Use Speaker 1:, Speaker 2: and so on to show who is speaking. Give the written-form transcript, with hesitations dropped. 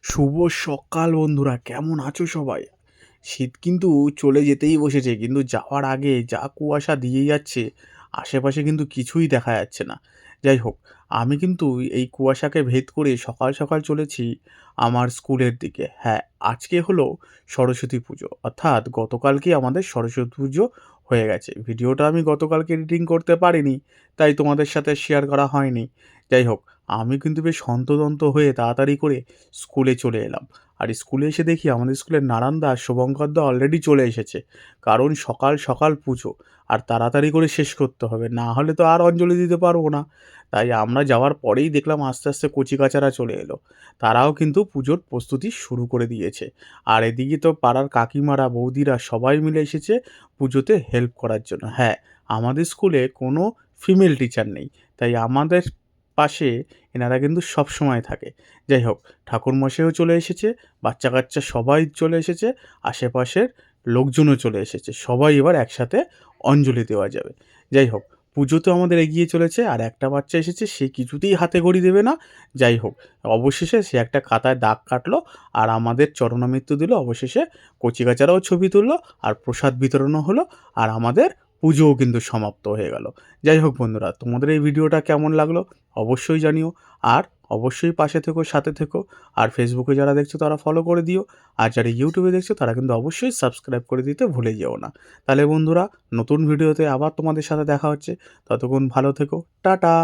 Speaker 1: শুভ সকাল বন্ধুরা, কেমন আছো সবাই? শীত কিন্তু চলে যেতেই বসেছে, কিন্তু যাওয়ার আগে যা কুয়াশা দিয়ে যাচ্ছে, আশেপাশে কিন্তু কিছুই দেখা যাচ্ছে না। যাই হোক, আমি কিন্তু এই কুয়াশাকে ভেদ করে সকাল সকাল চলেছি আমার স্কুলের দিকে। হ্যাঁ, আজকে হলো সরস্বতী পুজো, অর্থাৎ গতকালকে আমাদের সরস্বতী পুজো হয়ে গেছে। ভিডিওটা আমি গতকালকে এডিটিং করতে পারিনি, তাই তোমাদের সাথে শেয়ার করা হয়নি। যাই হোক, আমি কিন্তু বেশ হন্তদন্ত হয়ে তাড়াতাড়ি করে স্কুলে চলে এলাম। আর স্কুলে এসে দেখি আমাদের স্কুলের নারায়ণদা আর শুভঙ্করদা অলরেডি চলে এসেছে। কারণ সকাল সকাল পুজো, আর তাড়াতাড়ি করে শেষ করতে হবে, না হলে তো আর অঞ্জলি দিতে পারবো না। তাই আমরা যাওয়ার পরেই দেখলাম আস্তে আস্তে কচিকাঁচারা চলে এলো। তারাও কিন্তু পুজোর প্রস্তুতি শুরু করে দিয়েছে। আর এদিকে তো পাড়ার কাকিমারা, বৌদিরা সবাই মিলে এসেছে পুজোতে হেল্প করার জন্য। হ্যাঁ, আমাদের স্কুলে কোনো ফিমেল টিচার নেই, তাই আমাদের পাশে এনারা কিন্তু সবসময় থাকে। যাই হোক, ঠাকুরমশাইও চলে এসেছে, বাচ্চা কাচ্চা সবাই চলে এসেছে, আশেপাশের লোকজনও চলে এসেছে। সবাই এবার একসাথে অঞ্জলি দেওয়া যাবে। যাই হোক, পুজো তো আমাদের এগিয়ে চলেছে, আর একটা বাচ্চা এসেছে, সে কিছুতেই হাতে ঘড়ি দেবে না। যাই হোক, অবশেষে সে একটা খাতায় দাগ কাটলো আর আমাদের চরণামৃত্যু দিল। অবশেষে কচিকাচারাও ছবি তুললো, আর প্রসাদ বিতরণও হলো, আর আমাদের পুজোও কিন্তু সমাপ্ত হয়ে গেল। যাই হোক বন্ধুরা, তোমাদের এই ভিডিওটা কেমন লাগলো অবশ্যই জানিও। আর অবশ্যই পাশে থেকো, সাথে থেকো। আর ফেসবুকে যারা দেখছো তারা ফলো করে দিও। আর যারা ইউটিউবে দেখছো তারা কিন্তু অবশ্যই সাবস্ক্রাইব করে দিতে ভুলে যেও না। তাহলে বন্ধুরা, নতুন ভিডিওতে আবার তোমাদের সাথে দেখা হচ্ছে। ততক্ষণ ভালো থেকো, টাটা।